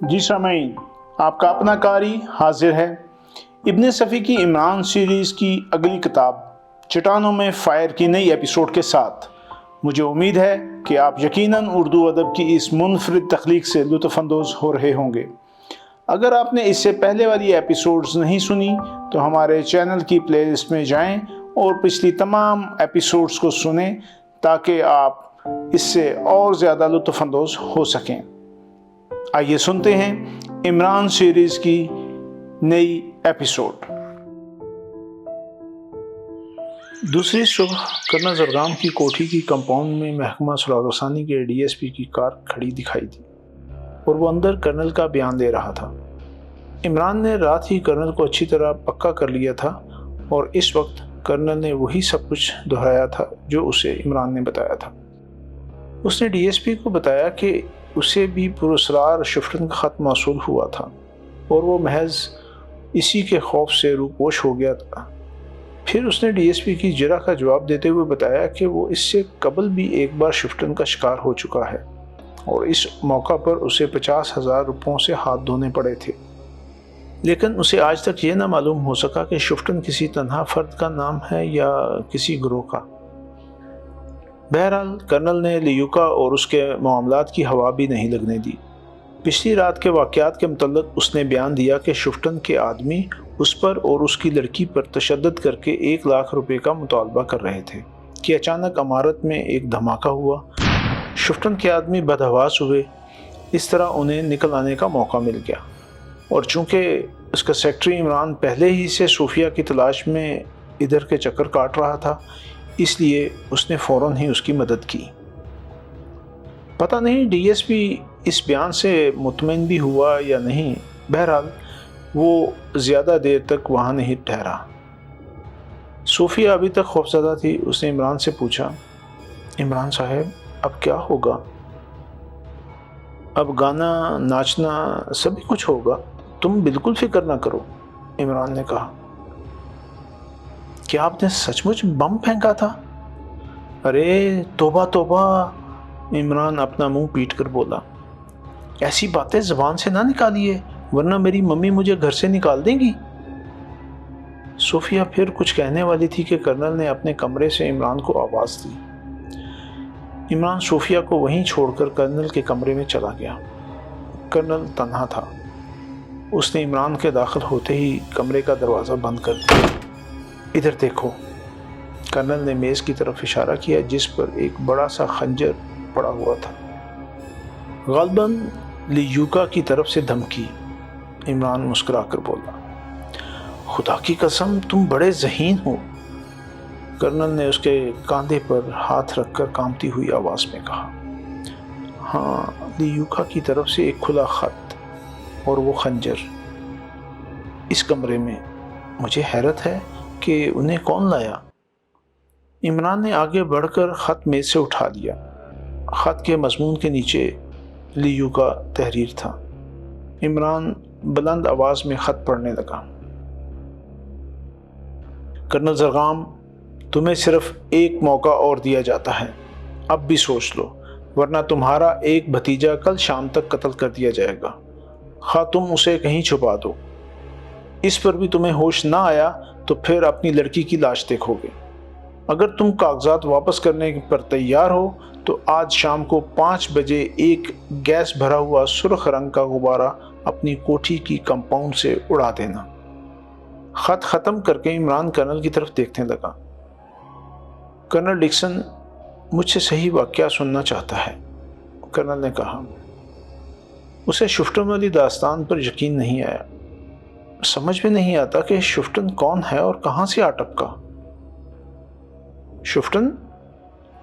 جی سامعین، آپ کا اپنا قاری حاضر ہے۔ ابن صفی کی عمران سیریز کی اگلی کتاب چٹانوں میں فائر کی نئی ایپیسوڈ کے ساتھ مجھے امید ہے کہ آپ یقیناً اردو ادب کی اس منفرد تخلیق سے لطف اندوز ہو رہے ہوں گے۔ اگر آپ نے اس سے پہلے والی ایپیسوڈز نہیں سنی تو ہمارے چینل کی پلے لسٹ میں جائیں اور پچھلی تمام ایپیسوڈز کو سنیں تاکہ آپ اس سے اور زیادہ لطف اندوز ہو سکیں۔ آئیے سنتے ہیں عمران سیریز کی نئی ایپیسوڈ۔ دوسری صبح کرنل زرگام کی کوٹھی کی کمپاؤنڈ میں محکمہ سراغ رسانی کے ڈی ایس پی کی کار کھڑی دکھائی دی اور وہ اندر کرنل کا بیان دے رہا تھا۔ عمران نے رات ہی کرنل کو اچھی طرح پکا کر لیا تھا اور اس وقت کرنل نے وہی سب کچھ دہرایا تھا جو اسے عمران نے بتایا تھا۔ اس نے ڈی ایس پی کو بتایا کہ اسے بھی پراسرار شفٹن کا خط موصول ہوا تھا اور وہ محض اسی کے خوف سے روپوش ہو گیا تھا۔ پھر اس نے ڈی ایس پی کی جرح کا جواب دیتے ہوئے بتایا کہ وہ اس سے قبل بھی ایک بار شفٹن کا شکار ہو چکا ہے اور اس موقع پر اسے 50,000 روپوں سے ہاتھ دھونے پڑے تھے، لیکن اسے آج تک یہ نہ معلوم ہو سکا کہ شفٹن کسی تنہا فرد کا نام ہے یا کسی گروہ کا۔ بہرحال کرنل نے لیوکا اور اس کے معاملات کی ہوا بھی نہیں لگنے دی۔ پچھلی رات کے واقعات کے متعلق اس نے بیان دیا کہ شفٹن کے آدمی اس پر اور اس کی لڑکی پر تشدد کر کے 1 لاکھ روپے کا مطالبہ کر رہے تھے کہ اچانک عمارت میں ایک دھماکہ ہوا۔ شفٹن کے آدمی بدحواس ہوئے، اس طرح انہیں نکل آنے کا موقع مل گیا، اور چونکہ اس کا سیکرٹری عمران پہلے ہی سے صوفیہ کی تلاش میں ادھر کے چکر کاٹ رہا تھا، اس لیے اس نے فوراً ہی اس کی مدد کی۔ پتہ نہیں ڈی ایس پی اس بیان سے مطمئن بھی ہوا یا نہیں، بہرحال وہ زیادہ دیر تک وہاں نہیں ٹھہرا۔ صوفیہ ابھی تک خوفزدہ تھی۔ اس نے عمران سے پوچھا، عمران صاحب اب کیا ہوگا؟ اب گانا ناچنا سبھی کچھ ہوگا، تم بالکل فکر نہ کرو، عمران نے کہا۔ کیا آپ نے سچ مچ بم پھینکا تھا؟ ارے توبہ توبہ، عمران اپنا منہ پیٹ کر بولا، ایسی باتیں زبان سے نہ نکالیے ورنہ میری ممی مجھے گھر سے نکال دیں گی۔ صوفیہ پھر کچھ کہنے والی تھی کہ کرنل نے اپنے کمرے سے عمران کو آواز دی۔ عمران صوفیہ کو وہیں چھوڑ کر کرنل کے کمرے میں چلا گیا۔ کرنل تنہا تھا۔ اس نے عمران کے داخل ہوتے ہی کمرے کا دروازہ بند کر دیا۔ ادھر دیکھو، کرنل نے میز کی طرف اشارہ کیا جس پر ایک بڑا سا خنجر پڑا ہوا تھا۔ غالباً لیوکا کی طرف سے دھمکی، عمران مسکرا کر بولا۔ خدا کی قسم تم بڑے ذہین ہو، کرنل نے اس کے کاندھے پر ہاتھ رکھ کر کانپتی ہوئی آواز میں کہا۔ ہاں، لیوکا کی طرف سے ایک کھلا خط اور وہ خنجر اس کمرے میں، مجھے حیرت ہے کہ انہیں کون لایا؟ عمران نے آگے بڑھ کر خط میز سے اٹھا لیا۔ خط کے مضمون کے نیچے لیو کا تحریر تھا۔ عمران بلند آواز میں خط پڑھنے لگا۔ کرنل زرگام، تمہیں صرف ایک موقع اور دیا جاتا ہے، اب بھی سوچ لو، ورنہ تمہارا ایک بھتیجا کل شام تک قتل کر دیا جائے گا، خواہ تم اسے کہیں چھپا دو۔ اس پر بھی تمہیں ہوش نہ آیا تو پھر اپنی لڑکی کی لاش دیکھو گے۔ اگر تم کاغذات واپس کرنے پر تیار ہو تو آج شام کو 5 بجے ایک گیس بھرا ہوا سرخ رنگ کا غبارہ اپنی کوٹھی کی کمپاؤنڈ سے اڑا دینا۔ خط ختم کر کے عمران کرنل کی طرف دیکھنے لگا۔ کرنل ڈکسن مجھ سے صحیح واقعہ سننا چاہتا ہے، کرنل نے کہا۔ اسے شفٹن والی داستان پر یقین نہیں آیا۔ سمجھ میں نہیں آتا کہ شفٹن کون ہے اور کہاں سے آ ٹپکا۔ شفٹن؟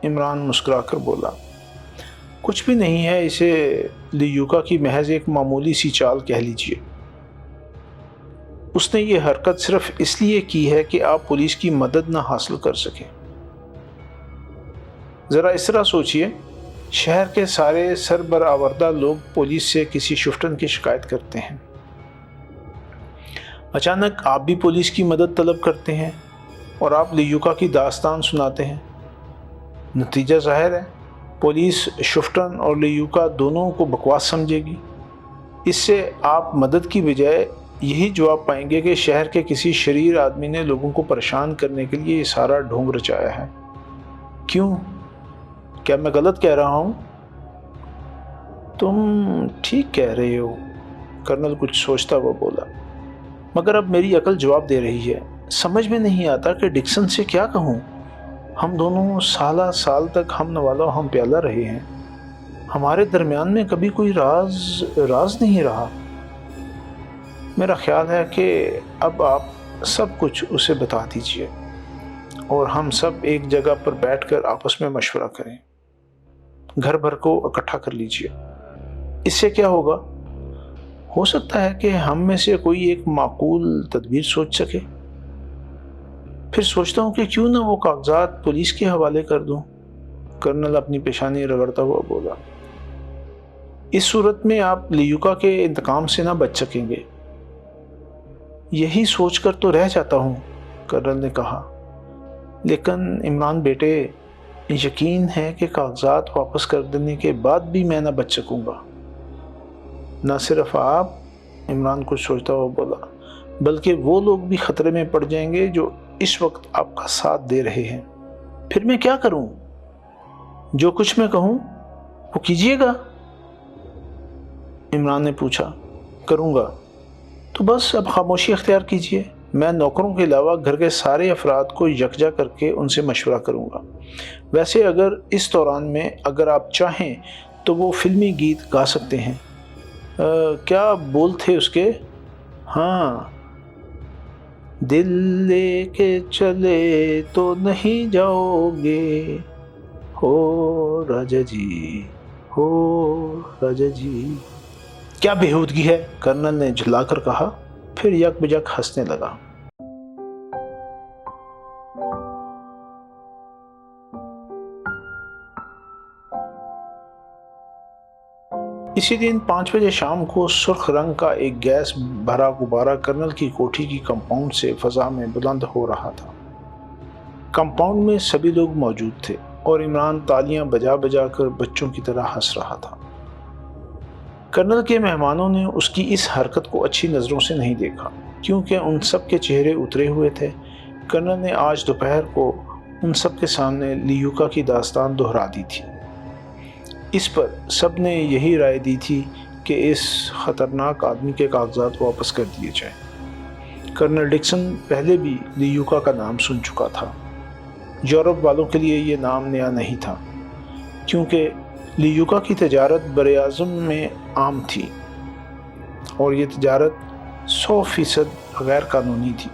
عمران مسکرا کر بولا، کچھ بھی نہیں ہے، اسے لیوکا کی محض ایک معمولی سی چال کہہ لیجیے۔ اس نے یہ حرکت صرف اس لیے کی ہے کہ آپ پولیس کی مدد نہ حاصل کر سکیں۔ ذرا اس طرح سوچئے، شہر کے سارے سربرآوردہ لوگ پولیس سے کسی شفٹن کی شکایت کرتے ہیں، اچانک آپ بھی پولیس کی مدد طلب کرتے ہیں اور آپ لیوکا کی داستان سناتے ہیں۔ نتیجہ ظاہر ہے، پولیس شفٹن اور لیوکا دونوں کو بکواس سمجھے گی۔ اس سے آپ مدد کی بجائے یہی جواب پائیں گے کہ شہر کے کسی شریر آدمی نے لوگوں کو پریشان کرنے کے لیے یہ سارا ڈھونگ رچایا ہے۔ کیوں؟ کیا میں غلط کہہ رہا ہوں؟ تم ٹھیک کہہ رہے ہو، کرنل کچھ سوچتا ہوا بولا، مگر اب میری عقل جواب دے رہی ہے۔ سمجھ میں نہیں آتا کہ ڈکسن سے کیا کہوں۔ ہم دونوں سالہ سال تک ہم نوالا و ہم پیالہ رہے ہیں، ہمارے درمیان میں کبھی کوئی راز نہیں رہا۔ میرا خیال ہے کہ اب آپ سب کچھ اسے بتا دیجئے اور ہم سب ایک جگہ پر بیٹھ کر آپس میں مشورہ کریں، گھر بھر کو اکٹھا کر لیجئے۔ اس سے کیا ہوگا؟ ہو سکتا ہے کہ ہم میں سے کوئی ایک معقول تدبیر سوچ سکے۔ پھر سوچتا ہوں کہ کیوں نہ وہ کاغذات پولیس کے حوالے کر دوں، کرنل اپنی پیشانی رگڑتا ہوا بولا۔ اس صورت میں آپ لیوکا کے انتقام سے نہ بچ سکیں گے۔ یہی سوچ کر تو رہ جاتا ہوں، کرنل نے کہا، لیکن عمران بیٹے، یقین ہے کہ کاغذات واپس کر دینے کے بعد بھی میں نہ بچ سکوں گا۔ نہ صرف آپ، عمران کچھ سوچتا ہوا بولا، بلکہ وہ لوگ بھی خطرے میں پڑ جائیں گے جو اس وقت آپ کا ساتھ دے رہے ہیں۔ پھر میں کیا کروں؟ جو کچھ میں کہوں وہ کیجیے گا، عمران نے پوچھا۔ کروں گا تو بس اب خاموشی اختیار کیجیے۔ میں نوکروں کے علاوہ گھر کے سارے افراد کو یکجا کر کے ان سے مشورہ کروں گا۔ ویسے اگر اس دوران میں اگر آپ چاہیں تو وہ فلمی گیت گا سکتے ہیں۔ کیا بول تھے اس کے؟ ہاں، دل لے کے چلے تو نہیں جاؤ گے، ہو راجا جی، ہو راجا جی۔ کیا بےہودگی ہے، کرنل نے جھلا کر کہا، پھر یک بجک ہنسنے لگا۔ اسی دن 5 بجے شام کو سرخ رنگ کا ایک گیس بھرا غبارہ کرنل کی کوٹھی کی کمپاؤنڈ سے فضا میں بلند ہو رہا تھا۔ کمپاؤنڈ میں سبھی لوگ موجود تھے اور عمران تالیاں بجا بجا کر بچوں کی طرح ہنس رہا تھا۔ کرنل کے مہمانوں نے اس کی اس حرکت کو اچھی نظروں سے نہیں دیکھا، کیونکہ ان سب کے چہرے اترے ہوئے تھے۔ کرنل نے آج دوپہر کو ان سب کے سامنے لیوکا کی داستان دہرا دی تھی۔ اس پر سب نے یہی رائے دی تھی کہ اس خطرناک آدمی کے کاغذات واپس کر دیے جائیں۔ کرنل ڈکسن پہلے بھی لیوکا کا نام سن چکا تھا۔ یورپ والوں کے لیے یہ نام نیا نہیں تھا، کیونکہ لیوکا کی تجارت براعظم میں عام تھی اور یہ تجارت 100% غیر قانونی تھی،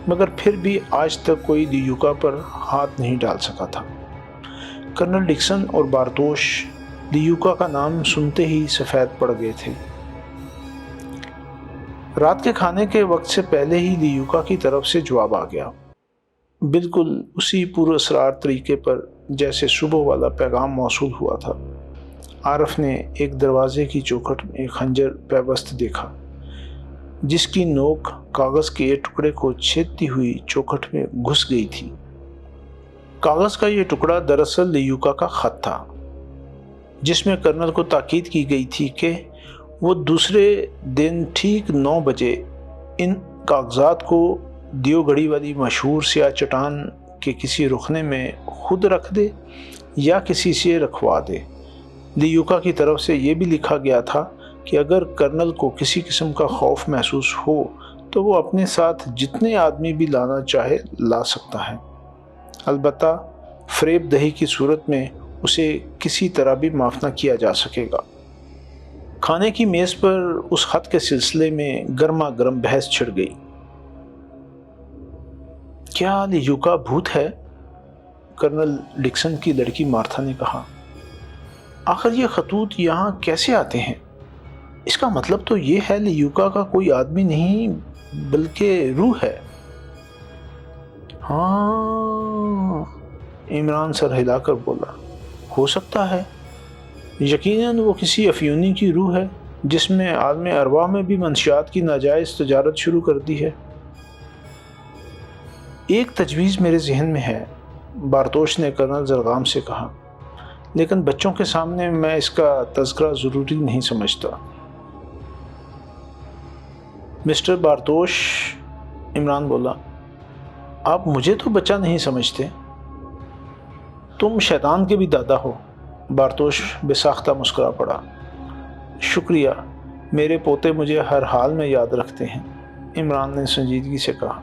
مگر پھر بھی آج تک کوئی لیوکا پر ہاتھ نہیں ڈال سکا تھا۔ کرنل ڈکسن اور بارتوش لیوکا کا نام سنتے ہی سفید پڑ گئے تھے۔ رات کے کھانے کے وقت سے پہلے ہی لیوکا کی طرف سے جواب آ گیا، بالکل اسی پر اسرار طریقے پر جیسے صبح والا پیغام موصول ہوا تھا۔ عارف نے ایک دروازے کی چوکھٹ میں خنجر پیوست دیکھا، جس کی نوک کاغذ کے ایک ٹکڑے کو چھیدتی ہوئی چوکھٹ میں گھس گئی تھی۔ کاغذ کا یہ ٹکڑا دراصل لیوکا کا خط تھا، جس میں کرنل کو تاکید کی گئی تھی کہ وہ دوسرے دن ٹھیک 9 بجے ان کاغذات کو دیو گڑھی والی مشہور سیاہ چٹان کے کسی رخنے میں خود رکھ دے یا کسی سے رکھوا دے۔ لیوکا کی طرف سے یہ بھی لکھا گیا تھا کہ اگر کرنل کو کسی قسم کا خوف محسوس ہو تو وہ اپنے ساتھ جتنے آدمی بھی لانا چاہے لا سکتا ہے، البتہ فریب دہی کی صورت میں اسے کسی طرح بھی معاف نہ کیا جا سکے گا۔ کھانے کی میز پر اس خط کے سلسلے میں گرما گرم بحث چھڑ گئی۔ کیا لیوکا بھوت ہے؟ کرنل ڈکسن کی لڑکی مارتھا نے کہا۔ آخر یہ خطوط یہاں کیسے آتے ہیں؟ اس کا مطلب تو یہ ہے لیوکا کا کوئی آدمی نہیں بلکہ روح ہے۔ ہاں، عمران سر ہلا کر بولا، ہو سکتا ہے۔ یقیناً وہ کسی افیونی کی روح ہے جس نے عالم ارواح میں بھی منشیات کی ناجائز تجارت شروع کر دی ہے۔ ایک تجویز میرے ذہن میں ہے، بارتوش نے کرنل زرغام سے کہا، لیکن بچوں کے سامنے میں اس کا تذکرہ ضروری نہیں سمجھتا۔ مسٹر بارتوش، عمران بولا، آپ مجھے تو بچہ نہیں سمجھتے، تم شیطان کے بھی دادا ہو۔ بارتوش بے ساختہ مسکرا پڑا۔ شکریہ، میرے پوتے مجھے ہر حال میں یاد رکھتے ہیں، عمران نے سنجیدگی سے کہا۔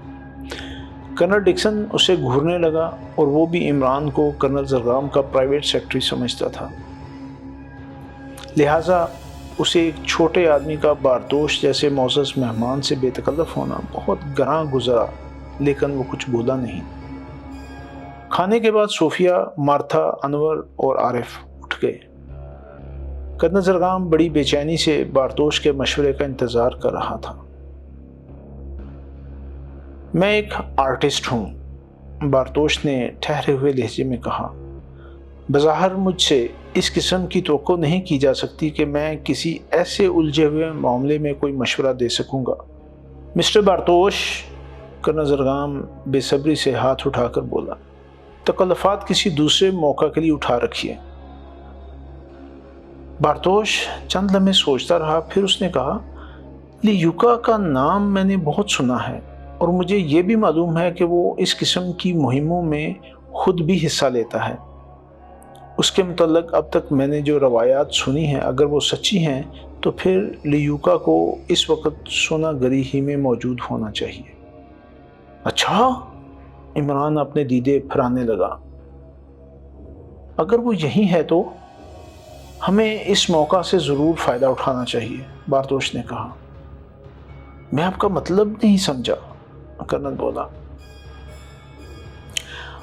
کرنل ڈکسن اسے گھورنے لگا اور وہ بھی عمران کو کرنل زرگام کا پرائیویٹ سیکرٹری سمجھتا تھا، لہٰذا اسے ایک چھوٹے آدمی کا بارتوش جیسے معزز مہمان سے بے تکلف ہونا بہت گراں گزرا، لیکن وہ کچھ بولا نہیں۔ کھانے کے بعد صوفیہ، مارتھا، انور اور عارف اٹھ گئے۔ کرنل زرگام بڑی بے چینی سے بارتوش کے مشورے کا انتظار کر رہا تھا۔ میں ایک آرٹسٹ ہوں، بارتوش نے ٹھہرے ہوئے لہجے میں کہا۔ بظاہر مجھ سے اس قسم کی توقع نہیں کی جا سکتی کہ میں کسی ایسے الجھے ہوئے معاملے میں کوئی مشورہ دے سکوں گا۔ مسٹر بارتوش، کرنل زرگام بے صبری سے ہاتھ اٹھا کر بولا، تکلفات کسی دوسرے موقع کے لیے اٹھا رکھیے۔ بارتوش چند لمحے سوچتا رہا، پھر اس نے کہا، لیوکا کا نام میں نے بہت سنا ہے اور مجھے یہ بھی معلوم ہے کہ وہ اس قسم کی مہموں میں خود بھی حصہ لیتا ہے۔ اس کے متعلق اب تک میں نے جو روایات سنی ہیں، اگر وہ سچی ہیں تو پھر لیوکا کو اس وقت سونا گری ہی میں موجود ہونا چاہیے۔ اچھا، عمران اپنے دیدے پھرانے لگا۔ اگر وہ یہی ہے تو ہمیں اس موقع سے ضرور فائدہ اٹھانا چاہیے، بارتوش نے کہا۔ میں آپ کا مطلب نہیں سمجھا، کرنل بولا۔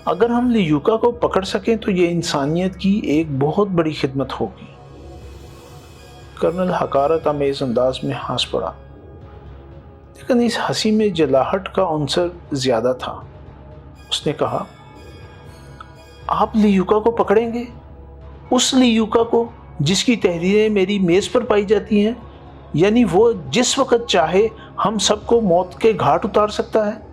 اگر ہم لیوکا کو پکڑ سکیں تو یہ انسانیت کی ایک بہت بڑی خدمت ہوگی۔ کرنل حقارت آمیز انداز میں ہنس پڑا، لیکن اس ہنسی میں جلاہٹ کا عنصر زیادہ تھا۔ اس نے کہا، آپ لیوکا کو پکڑیں گے؟ اس لیوکا کو جس کی تحریریں میری میز پر پائی جاتی ہیں، یعنی وہ جس وقت چاہے ہم سب کو موت کے گھاٹ اتار سکتا ہے؟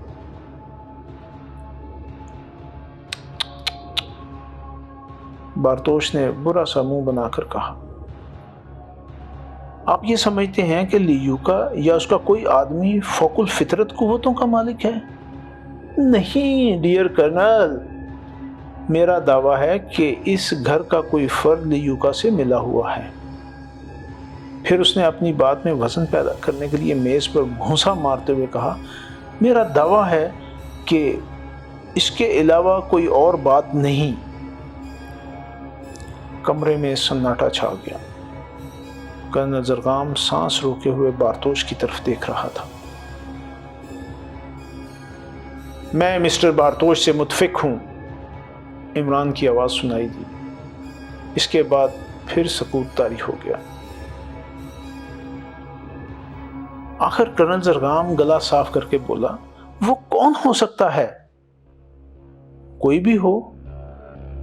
بارتوش نے برا سا منہ بنا کر کہا، آپ یہ سمجھتے ہیں کہ لیوکا یا اس کا کوئی آدمی فوق الفطرت قوتوں کا مالک ہے؟ نہیں ڈیئر کرنل، میرا دعویٰ ہے کہ اس گھر کا کوئی فرد لیوکا سے ملا ہوا ہے۔ پھر اس نے اپنی بات میں وزن پیدا کرنے کے لیے میز پر گھونسا مارتے ہوئے کہا، میرا دعویٰ ہے کہ اس کے علاوہ کوئی اور بات نہیں۔ کمرے میں سناٹا چھا گیا۔ کرنل زرگام سانس روکے ہوئے بارتوش کی طرف دیکھ رہا تھا۔ میں مسٹر بارتوش سے متفق ہوں، عمران کی آواز سنائی دی۔ اس کے بعد پھر سکوت طاری ہو گیا۔ آخر کرنل زرگام گلا صاف کر کے بولا، وہ کون ہو سکتا ہے؟ کوئی بھی ہو،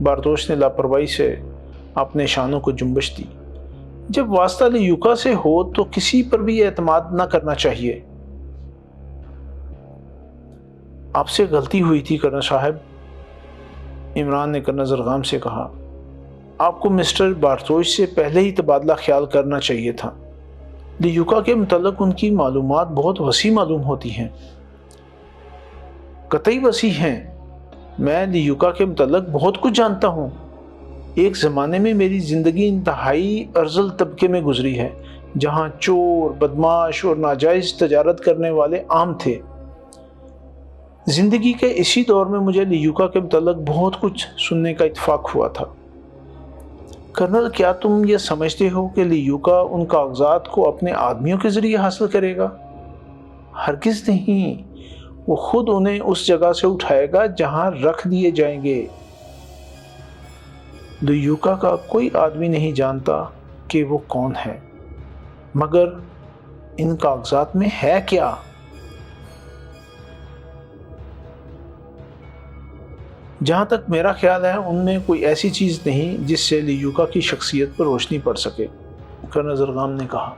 بارتوش نے لاپرواہی سے اپنے شانوں کو جنبش دی۔ جب واسطہ لیوکا سے ہو تو کسی پر بھی اعتماد نہ کرنا چاہیے۔ آپ سے غلطی ہوئی تھی کرنل صاحب، عمران نے کرنل زرگام سے کہا۔ آپ کو مسٹر بارتوش سے پہلے ہی تبادلہ خیال کرنا چاہیے تھا۔ لیوکا کے متعلق ان کی معلومات بہت وسیع معلوم ہوتی ہیں، قطعی وسیع ہیں۔ میں لیوکا کے متعلق بہت کچھ جانتا ہوں۔ ایک زمانے میں میری زندگی انتہائی ارذل طبقے میں گزری ہے، جہاں چور، بدماش اور ناجائز تجارت کرنے والے عام تھے۔ زندگی کے اسی دور میں مجھے لیوکا کے متعلق بہت کچھ سننے کا اتفاق ہوا تھا۔ کرنل، کیا تم یہ سمجھتے ہو کہ لیوکا ان کاغذات کو اپنے آدمیوں کے ذریعے حاصل کرے گا؟ ہرگز نہیں، وہ خود انہیں اس جگہ سے اٹھائے گا جہاں رکھ دیے جائیں گے۔ لیوکا کا کوئی آدمی نہیں جانتا کہ وہ کون ہے، مگر ان کاغذات میں ہے کیا؟ جہاں تک میرا خیال ہے ان میں کوئی ایسی چیز نہیں جس سے لیوکا کی شخصیت پر روشنی پڑ سکے، کرنل زرگام نے کہا۔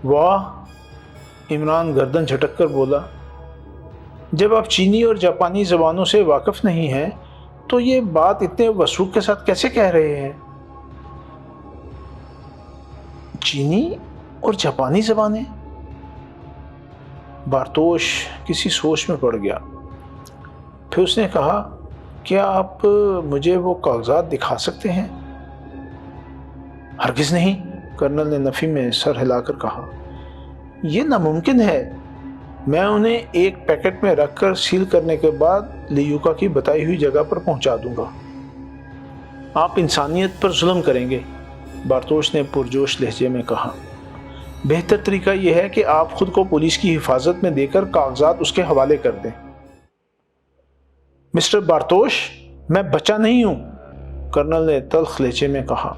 واہ، عمران گردن جھٹک کر بولا، جب آپ چینی اور جاپانی زبانوں سے واقف نہیں ہیں تو یہ بات اتنے وثوق کے ساتھ کیسے کہہ رہے ہیں؟ چینی؟ اور جاپانی زبانیں؟ بارتوش کسی سوچ میں پڑ گیا. پھر اس نے کہا, کیا آپ مجھے وہ کاغذات دکھا سکتے ہیں؟ ہرگز نہیں, کرنل نے نفی میں سر ہلا کر کہا. یہ ناممکن ہے. میں انہیں ایک پیکٹ میں رکھ کر سیل کرنے کے بعد لیوکا کی بتائی ہوئی جگہ پر پہنچا دوں گا. آپ انسانیت پر ظلم کریں گے, بارتوش نے پرجوش لہجے میں کہا. بہتر طریقہ یہ ہے کہ آپ خود کو پولیس کی حفاظت میں دے کر کاغذات اس کے حوالے کر دیں. مسٹر بارتوش, میں بچہ نہیں ہوں, کرنل نے تلخ لہجے میں کہا.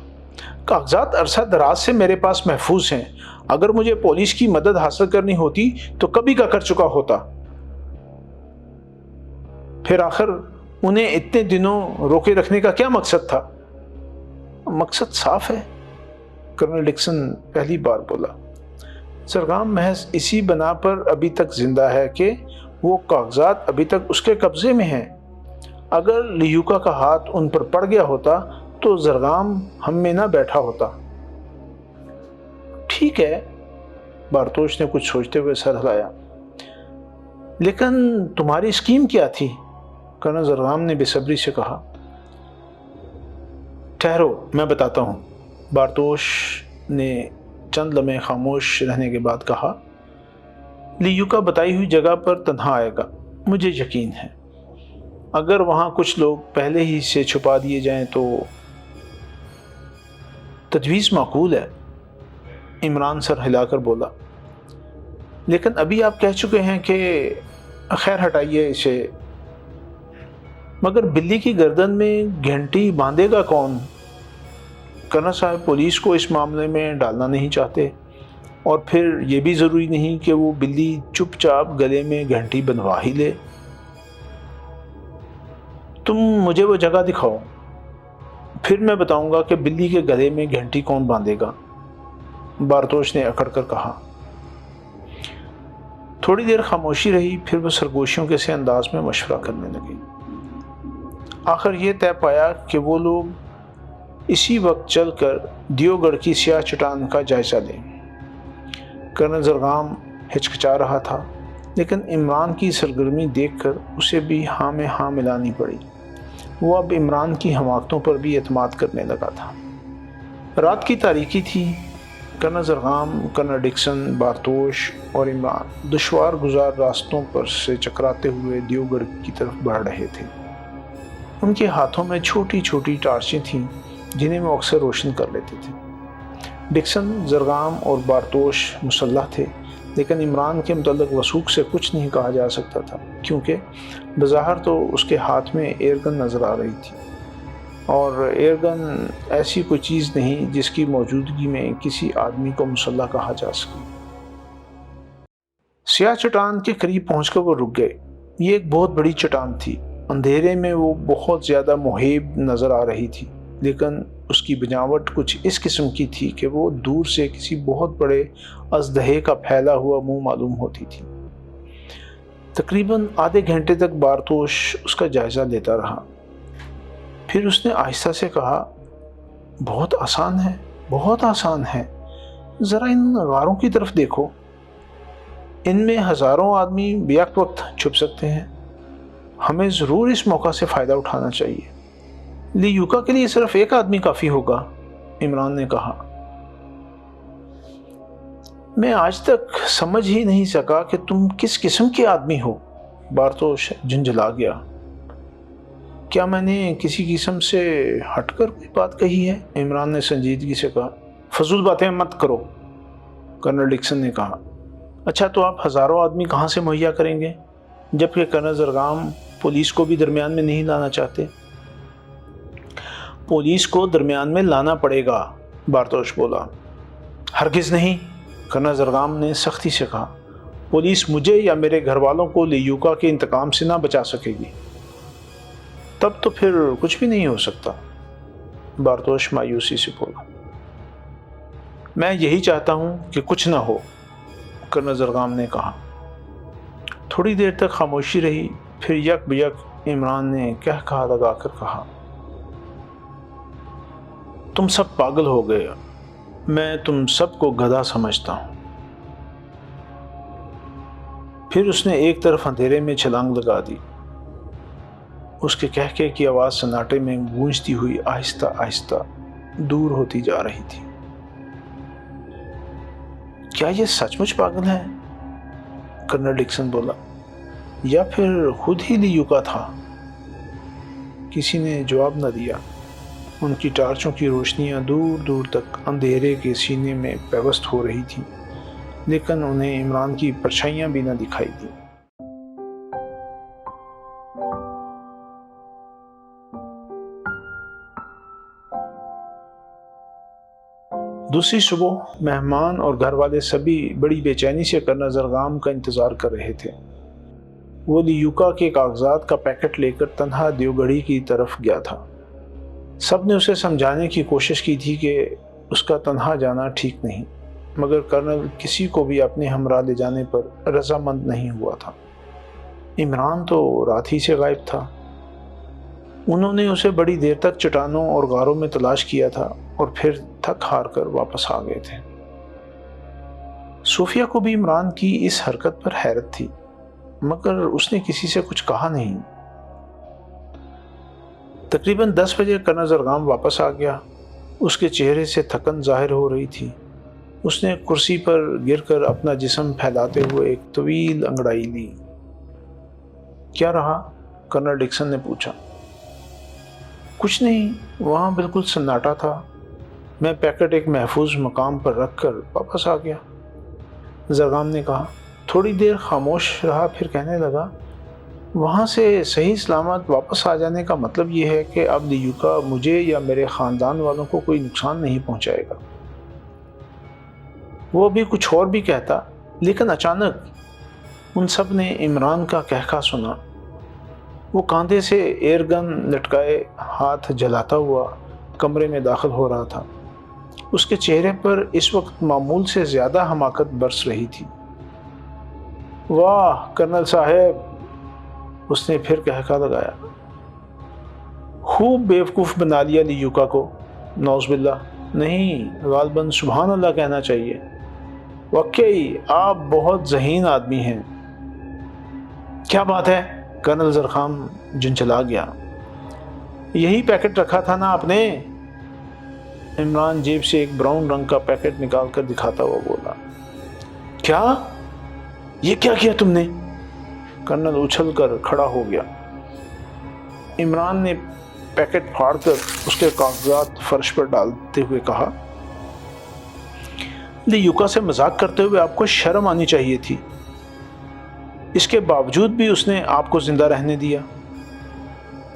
کاغذات عرصہ دراز سے میرے پاس محفوظ ہیں. اگر مجھے پولیس کی مدد حاصل کرنی ہوتی تو کبھی کا کر چکا ہوتا. پھر آخر انہیں اتنے دنوں روکے رکھنے کا کیا مقصد تھا؟ مقصد صاف ہے, کرنل ڈکسن پہلی بار بولا. زرگام محض اسی بنا پر ابھی تک زندہ ہے کہ وہ کاغذات ابھی تک اس کے قبضے میں ہیں. اگر لیوکا کا ہاتھ ان پر پڑ گیا ہوتا تو زرگام ہم میں نہ بیٹھا ہوتا. ٹھیک ہے, بارتوش نے کچھ سوچتے ہوئے سر ہلایا. لیکن تمہاری اسکیم کیا تھی؟ کرنل زرگام نے بے صبری سے کہا. ٹھہرو, میں بتاتا ہوں, بارتوش نے چند لمحے خاموش رہنے کے بعد کہا. لیوکا بتائی ہوئی جگہ پر تنہا آئے گا, مجھے یقین ہے. اگر وہاں کچھ لوگ پہلے ہی سے چھپا دیے جائیں تو تجویز معقول ہے, عمران سر ہلا کر بولا. لیکن ابھی آپ کہہ چکے ہیں کہ خیر ہٹائیے اسے. مگر بلی کی گردن میں گھنٹی باندھے گا کون؟ کرنل صاحب پولیس کو اس معاملے میں ڈالنا نہیں چاہتے, اور پھر یہ بھی ضروری نہیں کہ وہ بلی چپ چاپ گلے میں گھنٹی بنوا ہی لے. تم مجھے وہ جگہ دکھاؤ, پھر میں بتاؤں گا کہ بلی کے گلے میں گھنٹی کون باندھے گا, بارتوش نے اکڑ کر کہا. تھوڑی دیر خاموشی رہی, پھر وہ سرگوشیوں کے سے انداز میں مشورہ کرنے لگے. آخر یہ طے پایا کہ وہ لوگ اسی وقت چل کر دیوگڑھ کی سیاہ چٹان کا جائزہ لیں. کرنل زرگام ہچکچا رہا تھا, لیکن عمران کی سرگرمی دیکھ کر اسے بھی ہاں میں ہاں ملانی پڑی. وہ اب عمران کی حماقتوں پر بھی اعتماد کرنے لگا تھا. رات کی تاریکی تھی. کرنل زرگام, کرنل ڈکسن, بارتوش اور عمران دشوار گزار راستوں پر سے چکراتے ہوئے دیوگڑھ کی طرف بڑھ رہے تھے. ان کے ہاتھوں میں چھوٹی چھوٹی ٹارچیں تھیں جنہیں وہ اکثر روشن کر لیتے تھے. ڈکسن, زرگام اور بارتوش مسلح تھے, لیکن عمران کے متعلق وثوق سے کچھ نہیں کہا جا سکتا تھا, کیونکہ بظاہر تو اس کے ہاتھ میں ایئر گن نظر آ رہی تھی, اور ایئر گن ایسی کوئی چیز نہیں جس کی موجودگی میں کسی آدمی کو مسلح کہا جا سکے. سیاہ چٹان کے قریب پہنچ کر وہ رک گئے. یہ ایک بہت بڑی چٹان تھی. اندھیرے میں وہ بہت زیادہ مہیب نظر آ رہی تھی, لیکن اس کی بناوٹ کچھ اس قسم کی تھی کہ وہ دور سے کسی بہت بڑے اژدہے کا پھیلا ہوا منہ معلوم ہوتی تھی. تقریباً آدھے گھنٹے تک بارتوش اس کا جائزہ لیتا رہا. پھر اس نے آہستہ سے کہا, بہت آسان ہے, بہت آسان ہے. ذرا ان غاروں کی طرف دیکھو. ان میں ہزاروں آدمی بیک وقت چھپ سکتے ہیں. ہمیں ضرور اس موقع سے فائدہ اٹھانا چاہیے. لیوکا کے لیے صرف ایک آدمی کافی ہوگا, عمران نے کہا. میں آج تک سمجھ ہی نہیں سکا کہ تم کس قسم کے آدمی ہو, بارتوش جھنجھلا گیا. کیا میں نے کسی قسم سے ہٹ کر کوئی بات کہی ہے؟ عمران نے سنجیدگی سے کہا. فضول باتیں مت کرو, کرنل ڈکسن نے کہا. اچھا, تو آپ ہزاروں آدمی کہاں سے مہیا کریں گے, جبکہ کرنل زرگام پولیس کو بھی درمیان میں نہیں لانا چاہتے؟ پولیس کو درمیان میں لانا پڑے گا, بارتوش بولا. ہرگز نہیں, کرنل زرگام نے سختی سے کہا. پولیس مجھے یا میرے گھر والوں کو لیوکا کے انتقام سے نہ بچا سکے گی. تب تو پھر کچھ بھی نہیں ہو سکتا, بارتوش مایوسی سے بولا. میں یہی چاہتا ہوں کہ کچھ نہ ہو, کرنل زرگام نے کہا. تھوڑی دیر تک خاموشی رہی, پھر یک بیک عمران نے کہا لگا کر کہا, تم سب پاگل ہو گئے. میں تم سب کو گدھا سمجھتا ہوں۔ پھر اس نے ایک طرف اندھیرے میں چھلانگ لگا دی۔ اس کے کہکے کی آواز سناٹے میں گونجتی ہوئی آہستہ آہستہ دور ہوتی جا رہی تھی۔ کیا یہ سچ مچ پاگل ہے؟ کرنل ڈکسن بولا، یا پھر خود ہی لیوکا تھا؟ کسی نے جواب نہ دیا۔ ان کی ٹارچوں کی روشنیاں دور دور تک اندھیرے کے سینے میں پیوست ہو رہی تھیں، لیکن انہیں عمران کی پرچھائیاں بھی نہ دکھائی دیں۔ دوسری صبح مہمان اور گھر والے سبھی بڑی بے چینی سے کرنل زرغام کا انتظار کر رہے تھے۔ وہ لیوکا کے کاغذات کا پیکٹ لے کر تنہا دیوگڑھی کی طرف گیا تھا۔ سب نے اسے سمجھانے کی کوشش کی تھی کہ اس کا تنہا جانا ٹھیک نہیں، مگر کرنل کسی کو بھی اپنے ہمراہ لے جانے پر رضامند نہیں ہوا تھا۔ عمران تو رات ہی سے غائب تھا۔ انہوں نے اسے بڑی دیر تک چٹانوں اور غاروں میں تلاش کیا تھا اور پھر تھک ہار کر واپس آ گئے تھے۔ صوفیہ کو بھی عمران کی اس حرکت پر حیرت تھی، مگر اس نے کسی سے کچھ کہا نہیں۔ تقریباً 10 بجے کرنل زرغام واپس آ گیا۔ اس کے چہرے سے تھکن ظاہر ہو رہی تھی۔ اس نے کرسی پر گر کر اپنا جسم پھیلاتے ہوئے ایک طویل انگڑائی لی۔ کیا رہا؟ کرنل ڈکسن نے پوچھا۔ کچھ نہیں، وہاں بالکل سناٹا تھا۔ میں پیکٹ ایک محفوظ مقام پر رکھ کر واپس آ گیا، زرغام نے کہا۔ تھوڑی دیر خاموش رہا، پھر کہنے لگا، وہاں سے صحیح سلامت واپس آ جانے کا مطلب یہ ہے کہ اب لیوکا مجھے یا میرے خاندان والوں کو کوئی نقصان نہیں پہنچائے گا۔ وہ بھی کچھ اور بھی کہتا، لیکن اچانک ان سب نے عمران کا کہکا سنا۔ وہ کاندھے سے ایئر گن لٹکائے ہاتھ جلاتا ہوا کمرے میں داخل ہو رہا تھا۔ اس کے چہرے پر اس وقت معمول سے زیادہ حماقت برس رہی تھی۔ واہ کرنل صاحب، اس نے پھر کہکا لگایا۔ خوب بیوقوف بنا لیا لیوکا کو۔ نعوذ باللہ، نہیں، غالباً سبحان اللہ کہنا چاہیے۔ واقعی آپ بہت ذہین آدمی ہیں۔ کیا بات ہے؟ کرنل زرغام جنجلا گیا۔ یہی پیکٹ رکھا تھا نا آپ نے؟ عمران جیب سے ایک براؤن رنگ کا پیکٹ نکال کر دکھاتا ہوا بولا۔ کیا؟ یہ کیا کیا تم نے؟ کرنل اچھل کر کھڑا ہو گیا۔ عمران نے پیکٹ پھاڑ کر اس کے کاغذات فرش پر ڈالتے ہوئے کہا، لیوکا سے مذاق کرتے ہوئے آپ کو شرم آنی چاہیے تھی۔ اس کے باوجود بھی اس نے آپ کو زندہ رہنے دیا۔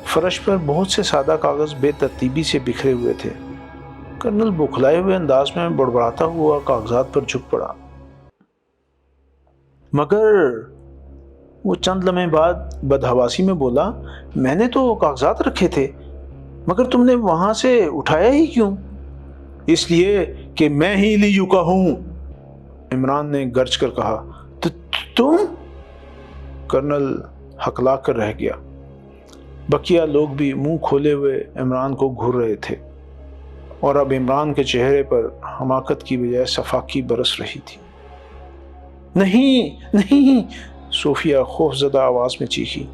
فرش پر بہت سے سادہ کاغذ بے ترتیبی سے بکھرے ہوئے تھے۔ کرنل بوکھلائے ہوئے انداز میں بڑبڑاتا ہوا کاغذات پر جھک پڑا۔ مگر وہ چند لمحے بعد بدحواسی میں بولا، میں نے تو کاغذات رکھے تھے، مگر تم نے وہاں سے اٹھایا ہی کیوں؟ اس لیے کہ میں ہی لیوکا ہوں، عمران نے گرج کر کہا۔ تم؟ کرنل ہکلا کر رہ گیا۔ بقیہ لوگ بھی منہ کھولے ہوئے عمران کو گھور رہے تھے، اور اب عمران کے چہرے پر حماقت کی بجائے صفاقی برس رہی تھی۔ نہیں نہیں، صوفیہ خوف زدہ آواز میں چیخی۔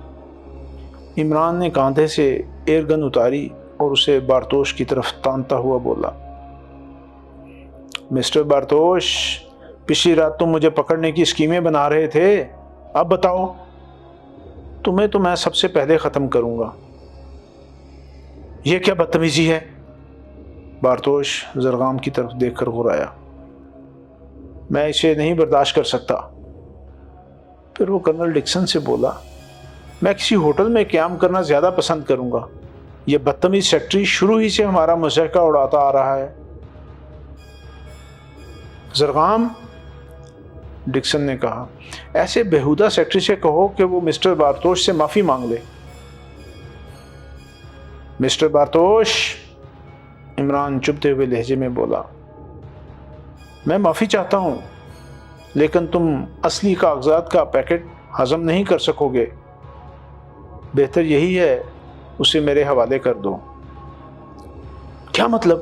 عمران نے کاندھے سے ایئر گن اتاری اور اسے بارتوش کی طرف تانتا ہوا بولا، مسٹر بارتوش، پچھلی رات تم مجھے پکڑنے کی اسکیمیں بنا رہے تھے، اب بتاؤ۔ تمہیں تو میں سب سے پہلے ختم کروں گا۔ یہ کیا بدتمیزی ہے؟ بارتوش زرغام کی طرف دیکھ کر غرایا۔ میں اسے نہیں برداشت کر سکتا۔ پھر وہ کرنل ڈکسن سے بولا، میں کسی ہوٹل میں قیام کرنا زیادہ پسند کروں گا۔ یہ بدتمیز سیکٹری شروع ہی سے ہمارا مضحکہ اڑاتا آ رہا ہے۔ زرغام، ڈکسن نے کہا، ایسے بےہودہ سیکٹری سے کہو کہ وہ مسٹر بارتوش سے معافی مانگ لے۔ مسٹر بارتوش، عمران چبھتے ہوئے لہجے میں بولا، میں معافی چاہتا ہوں، لیکن تم اصلی کاغذات کا پیکٹ ہضم نہیں کر سکو گے۔ بہتر یہی ہے اسے میرے حوالے کر دو۔ کیا مطلب؟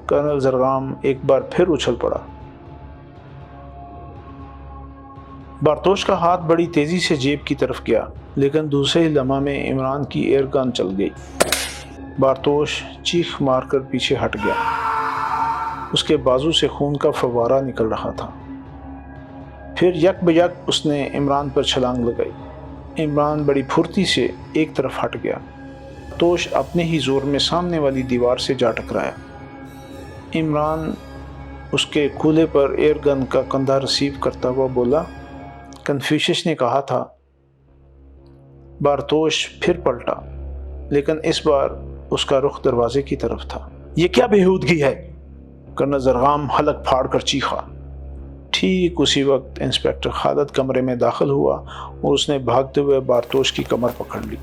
کرنل زرغام ایک بار پھر اچھل پڑا۔ بارتوش کا ہاتھ بڑی تیزی سے جیب کی طرف گیا، لیکن دوسرے ہی لمحہ میں عمران کی ایئر گن چل گئی۔ بارتوش چیخ مار کر پیچھے ہٹ گیا۔ اس کے بازو سے خون کا فوارہ نکل رہا تھا۔ پھر یک بیک اس نے عمران پر چھلانگ لگائی۔ عمران بڑی پھرتی سے ایک طرف ہٹ گیا۔ بارتوش اپنے ہی زور میں سامنے والی دیوار سے جا ٹکرایا۔ عمران اس کے کولے پر ایئر گن کا کندھا ریسیو کرتا ہوا بولا، کنفیوشس نے کہا تھا۔ بارتوش پھر پلٹا، لیکن اس بار اس کا رخ دروازے کی طرف تھا۔ یہ کیا بےہودگی ہے؟ کرنل زرغام حلق پھاڑ کر چیخا۔ ٹھیک اسی وقت انسپکٹر خالد کمرے میں داخل ہوا اور اس نے بھاگتے ہوئے بارتوش کی کمر پکڑ لی۔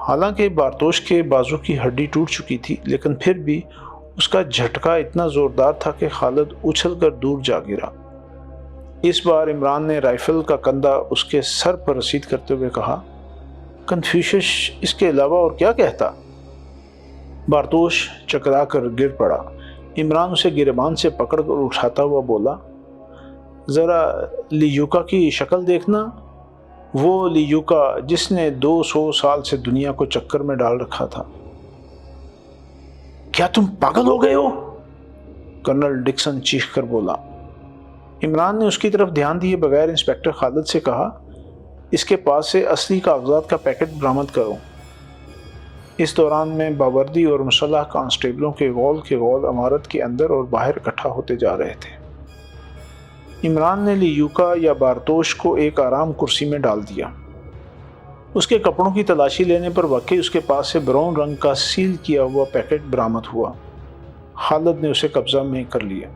حالانکہ بارتوش کے بازو کی ہڈی ٹوٹ چکی تھی، لیکن پھر بھی اس کا جھٹکا اتنا زوردار تھا کہ خالد اچھل کر دور جا گرا۔ اس بار عمران نے رائفل کا کندھا اس کے سر پر رسید کرتے ہوئے کہا، کنفیوشس اس کے علاوہ اور کیا کہتا؟ بارتوش چکرا کر گر پڑا۔ عمران اسے گریبان سے پکڑ کر اٹھاتا ہوا بولا، ذرا لیوکا کی شکل دیکھنا، وہ لیوکا جس نے 200 سال سے دنیا کو چکر میں ڈال رکھا تھا۔ کیا تم پاگل ہو گئے ہو؟ کرنل ڈکسن چیخ کر بولا۔ عمران نے اس کی طرف دھیان دیے بغیر انسپکٹر خالد سے کہا، اس کے پاس سے اصلی کاغذات کا پیکٹ برآمد کرو۔ اس دوران میں باوردی اور مسلح کانسٹیبلوں کے غول عمارت کے اندر اور باہر اکٹھا ہوتے جا رہے تھے۔ عمران نے لیوکا یا بارتوش کو ایک آرام کرسی میں ڈال دیا۔ اس کے کپڑوں کی تلاشی لینے پر واقعی اس کے پاس سے براؤن رنگ کا سیل کیا ہوا پیکٹ برآمد ہوا۔ خالد نے اسے قبضہ میں کر لیا۔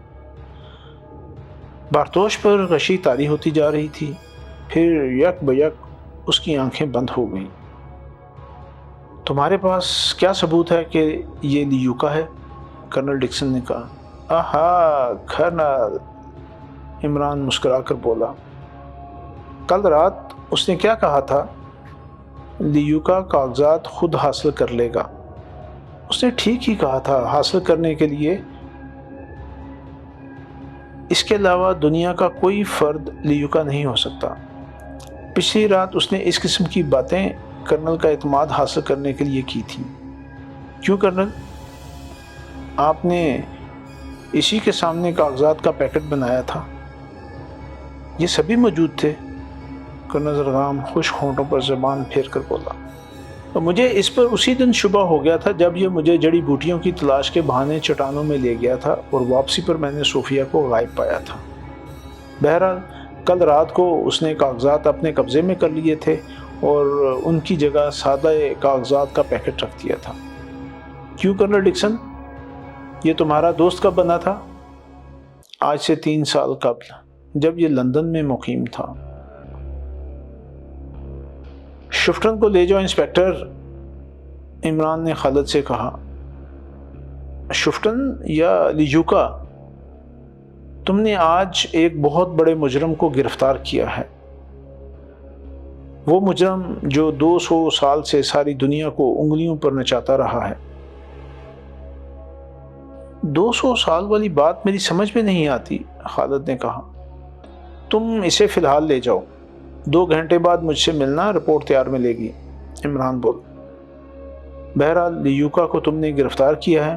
بارتوش پر غشی طاری ہوتی جا رہی تھی، پھر یک بیک اس کی آنکھیں بند ہو گئیں۔ تمہارے پاس کیا ثبوت ہے کہ یہ لیوکا ہے؟ کرنل ڈکسن نے کہا۔ آہا کرنل، عمران مسکرا کر بولا، کل رات اس نے کیا کہا تھا؟ لیوکا کاغذات خود حاصل کر لے گا۔ اس نے ٹھیک ہی کہا تھا۔ حاصل کرنے کے لیے اس کے علاوہ دنیا کا کوئی فرد لیوکا نہیں ہو سکتا۔ پچھلی رات اس نے اس قسم کی باتیں کرنل کا اعتماد حاصل کرنے کے لیے کی تھی۔ کیوں کرنل؟ آپ نے اسی کے سامنے کاغذات کا پیکٹ بنایا تھا۔ یہ سبھی موجود تھے۔ کرنل زرغام خشک ہونٹوں پر زبان پھیر کر بولا، اور مجھے اس پر اسی دن شبہ ہو گیا تھا جب یہ مجھے جڑی بوٹیوں کی تلاش کے بہانے چٹانوں میں لے گیا تھا اور واپسی پر میں نے صوفیہ کو غائب پایا تھا۔ بہرحال کل رات کو اس نے کاغذات اپنے قبضے میں کر لیے تھے اور ان کی جگہ سادہ کاغذات کا پیکٹ رکھ دیا تھا۔ کیوں کرنل ڈکسن؟ یہ تمہارا دوست کب بنا تھا؟ آج سے 3 سال قبل، جب یہ لندن میں مقیم تھا۔ شفٹن کو لے جاؤ انسپکٹر، عمران نے خالد سے کہا۔ شفٹن یا لیوکا؟ تم نے آج ایک بہت بڑے مجرم کو گرفتار کیا ہے، وہ مجرم جو 200 سال سے ساری دنیا کو انگلیوں پر نچاتا رہا ہے۔ 200 سال والی بات میری سمجھ میں نہیں آتی، خالد نے کہا۔ تم اسے فی الحال لے جاؤ، 2 گھنٹے بعد مجھ سے ملنا، رپورٹ تیار ملے گی، عمران بول۔ بہرحال لیوکا کو تم نے گرفتار کیا ہے۔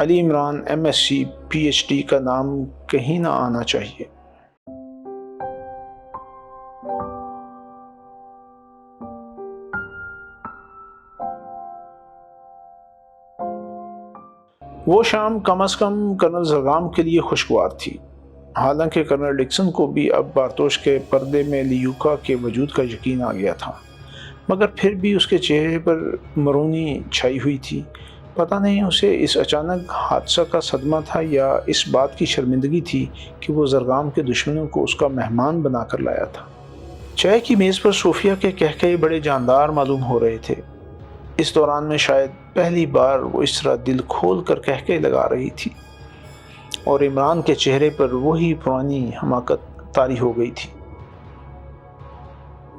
علی عمران MSc PhD کا نام کہیں نہ آنا چاہیے۔ وہ شام کم از کم کرنل زرغام کے لیے خوشگوار تھی۔ حالانکہ کرنل ڈکسن کو بھی اب بارتوش کے پردے میں لیوکا کے وجود کا یقین آ گیا تھا، مگر پھر بھی اس کے چہرے پر مرونی چھائی ہوئی تھی۔ پتہ نہیں اسے اس اچانک حادثہ کا صدمہ تھا یا اس بات کی شرمندگی تھی کہ وہ زرغام کے دشمنوں کو اس کا مہمان بنا کر لایا تھا۔ چائے کی میز پر صوفیہ کے قہقہے بڑے جاندار معلوم ہو رہے تھے۔ اس دوران میں شاید پہلی بار وہ اس طرح دل کھول کر قہقہے لگا رہی تھی، اور عمران کے چہرے پر وہی پرانی حماقت طاری ہو گئی تھی۔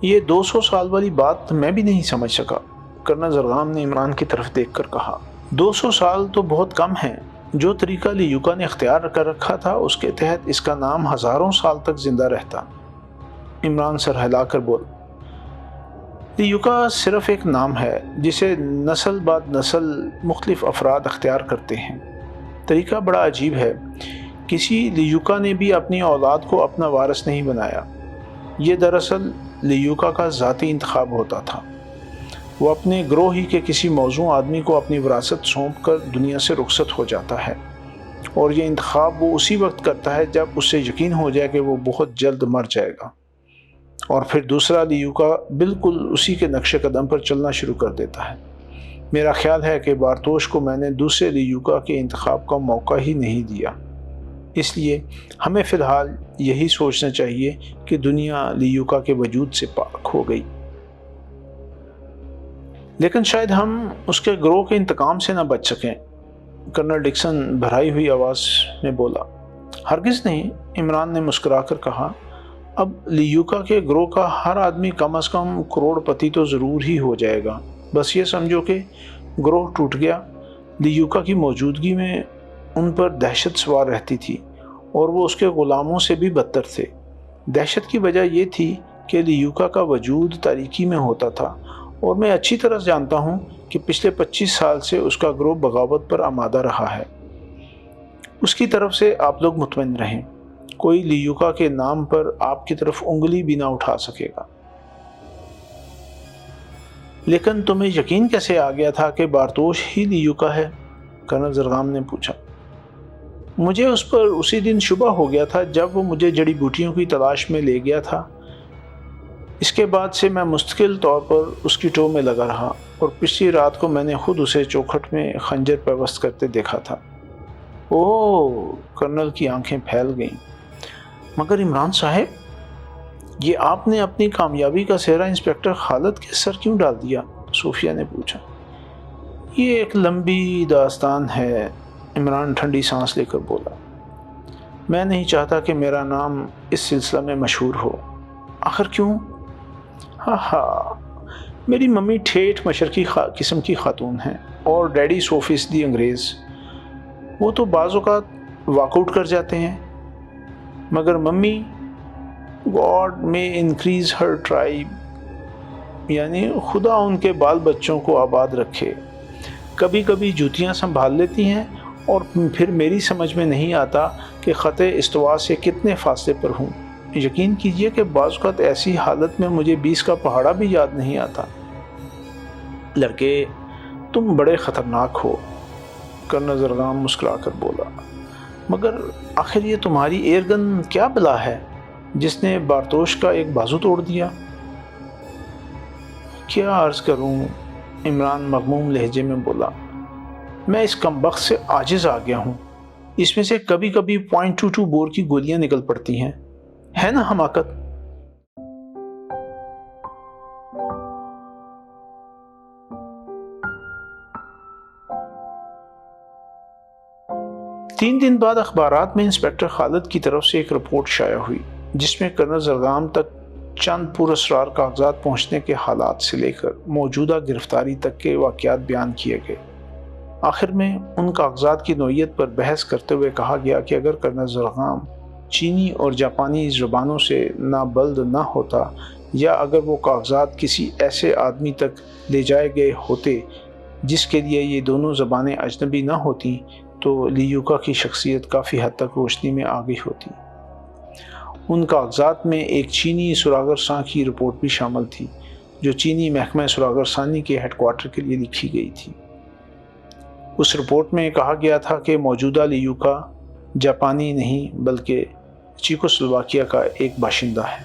یہ 200 سال والی بات میں بھی نہیں سمجھ سکا، کرنل زرغام نے عمران کی طرف دیکھ کر کہا۔ 200 سال تو بہت کم ہیں، جو طریقہ لیوکا نے اختیار کر رکھا تھا اس کے تحت اس کا نام ہزاروں سال تک زندہ رہتا۔ عمران سر ہلا کر بول، لیوکا صرف ایک نام ہے جسے نسل بعد نسل مختلف افراد اختیار کرتے ہیں۔ طریقہ بڑا عجیب ہے، کسی لیوکا نے بھی اپنی اولاد کو اپنا وارث نہیں بنایا۔ یہ دراصل لیوکا کا ذاتی انتخاب ہوتا تھا۔ وہ اپنے گروہ ہی کے کسی موزوں آدمی کو اپنی وراثت سونپ کر دنیا سے رخصت ہو جاتا ہے، اور یہ انتخاب وہ اسی وقت کرتا ہے جب اس سے یقین ہو جائے کہ وہ بہت جلد مر جائے گا، اور پھر دوسرا لیوکا بالکل اسی کے نقش قدم پر چلنا شروع کر دیتا ہے۔ میرا خیال ہے کہ بارتوش کو میں نے دوسرے لیوکا کے انتخاب کا موقع ہی نہیں دیا، اس لیے ہمیں فی الحال یہی سوچنا چاہیے کہ دنیا لیوکا کے وجود سے پاک ہو گئی، لیکن شاید ہم اس کے گروہ کے انتقام سے نہ بچ سکیں۔ کرنل ڈکسن بھرائی ہوئی آواز میں بولا۔ ہرگز نہیں، عمران نے مسکرا کر کہا، اب لیوکا کے گروہ کا ہر آدمی کم از کم کروڑ پتی تو ضرور ہی ہو جائے گا۔ بس یہ سمجھو کہ گروہ ٹوٹ گیا۔ لیوکا کی موجودگی میں ان پر دہشت سوار رہتی تھی، اور وہ اس کے غلاموں سے بھی بدتر تھے۔ دہشت کی وجہ یہ تھی کہ لیوکا کا وجود تاریکی میں ہوتا تھا، اور میں اچھی طرح جانتا ہوں کہ پچھلے 25 سال سے اس کا گروہ بغاوت پر آمادہ رہا ہے۔ اس کی طرف سے آپ لوگ مطمئن رہیں، کوئی لیوکا کے نام پر آپ کی طرف انگلی بھی نہ اٹھا سکے گا۔ لیکن تمہیں یقین کیسے آ گیا تھا کہ بارتوش ہی لیوکا ہے؟ کرنل زرغام نے پوچھا۔ مجھے اس پر اسی دن شبہ ہو گیا تھا جب وہ مجھے جڑی بوٹیوں کی تلاش میں لے گیا تھا۔ اس کے بعد سے میں مستقل طور پر اس کی ٹو میں لگا رہا، اور پچھلی رات کو میں نے خود اسے چوکھٹ میں خنجر پیوست کرتے دیکھا تھا۔ اوہ! کرنل کی آنکھیں پھیل گئیں۔ مگر عمران صاحب، یہ آپ نے اپنی کامیابی کا سہرا انسپکٹر خالد کے سر کیوں ڈال دیا؟ صوفیہ نے پوچھا۔ یہ ایک لمبی داستان ہے، عمران ٹھنڈی سانس لے کر بولا۔ میں نہیں چاہتا کہ میرا نام اس سلسلہ میں مشہور ہو۔ آخر کیوں؟ میری ممی ٹھیٹھ مشرقی قسم کی خاتون ہیں، اور ڈیڈی 100% انگریز۔ وہ تو بعض اوقات واک آؤٹ کر جاتے ہیں، مگر ممی گاڈ میں انکریز ہر ٹرائب، یعنی خدا ان کے بال بچوں کو آباد رکھے، کبھی کبھی جوتیاں سنبھال لیتی ہیں، اور پھر میری سمجھ میں نہیں آتا کہ خط استوا سے کتنے فاصلے پر ہوں۔ یقین کیجئے کہ بعض اوقات ایسی حالت میں مجھے 20 کا پہاڑا بھی یاد نہیں آتا۔ لڑکے، تم بڑے خطرناک ہو، کرنل زرغام مسکرا کر بولا۔ مگر آخر یہ تمہاری ایئر گن کیا بلا ہے جس نے بارتوش کا ایک بازو توڑ دیا؟ کیا عرض کروں، عمران مغموم لہجے میں بولا، میں اس کمبخت سے عاجز آ گیا ہوں۔ اس میں سے کبھی کبھی .22 بور کی گولیاں نکل پڑتی ہیں، ہے نا حماقت؟ تین دن بعد اخبارات میں انسپکٹر خالد کی طرف سے ایک رپورٹ شائع ہوئی، جس میں کرنل زرغام تک چند پر اسرار کاغذات پہنچنے کے حالات سے لے کر موجودہ گرفتاری تک کے واقعات بیان کیے گئے۔ آخر میں ان کاغذات کی نوعیت پر بحث کرتے ہوئے کہا گیا کہ اگر کرنل زرغام چینی اور جاپانی زبانوں سے نابلد نہ ہوتا، یا اگر وہ کاغذات کسی ایسے آدمی تک لے جائے گئے ہوتے جس کے لیے یہ دونوں زبانیں اجنبی نہ ہوتی، تو لیوکا کی شخصیت کافی حد تک روشنی میں آ گئی ہوتی۔ ان کاغذات میں ایک چینی سراغر ساں کی رپورٹ بھی شامل تھی، جو چینی محکمہ سراغر ثانی کے ہیڈ کوارٹر کے لیے لکھی گئی تھی۔ اس رپورٹ میں کہا گیا تھا کہ موجودہ لیوکا جاپانی نہیں بلکہ چیکوسلواکیہ کا ایک باشندہ ہے۔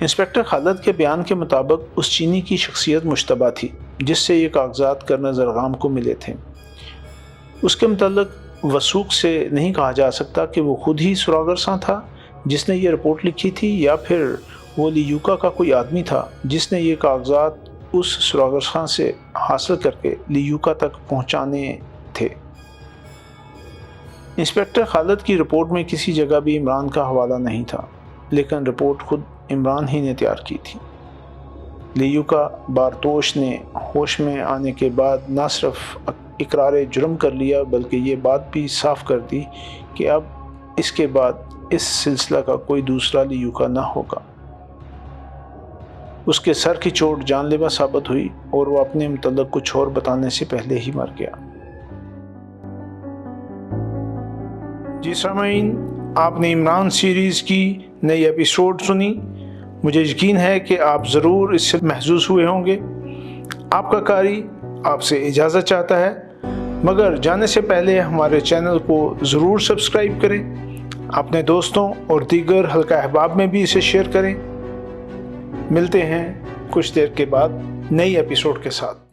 انسپکٹر خالد کے بیان کے مطابق اس چینی کی شخصیت مشتبہ تھی جس سے یہ کاغذات کرنل زرغام کو ملے تھے۔ اس کے متعلق وثوق سے نہیں کہا جا سکتا کہ وہ خود ہی سراغر ساں تھا جس نے یہ رپورٹ لکھی تھی، یا پھر وہ لیوکا کا کوئی آدمی تھا جس نے یہ کاغذات اس سراغر ساں سے حاصل کر کے لیوکا تک پہنچانے تھے۔ انسپکٹر خالد کی رپورٹ میں کسی جگہ بھی عمران کا حوالہ نہیں تھا، لیکن رپورٹ خود عمران ہی نے تیار کی تھی۔ لیوکا بارتوش نے ہوش میں آنے کے بعد نہ صرف اقرار جرم کر لیا بلکہ یہ بات بھی صاف کر دی کہ اب اس کے بعد اس سلسلہ کا کوئی دوسرا لیوکا نہ ہوگا۔ اس کے سر کی چوٹ جان لیوا ثابت ہوئی اور وہ اپنے متعلق کچھ اور بتانے سے پہلے ہی مر گیا۔ جی سامعین، آپ نے عمران سیریز کی نئی ایپیسوڈ سنی۔ مجھے یقین ہے کہ آپ ضرور اس سے محظوظ ہوئے ہوں گے۔ آپ کا قاری آپ سے اجازت چاہتا ہے، مگر جانے سے پہلے ہمارے چینل کو ضرور سبسکرائب کریں، اپنے دوستوں اور دیگر حلقہ احباب میں بھی اسے شیئر کریں۔ ملتے ہیں کچھ دیر کے بعد نئی ایپیسوڈ کے ساتھ۔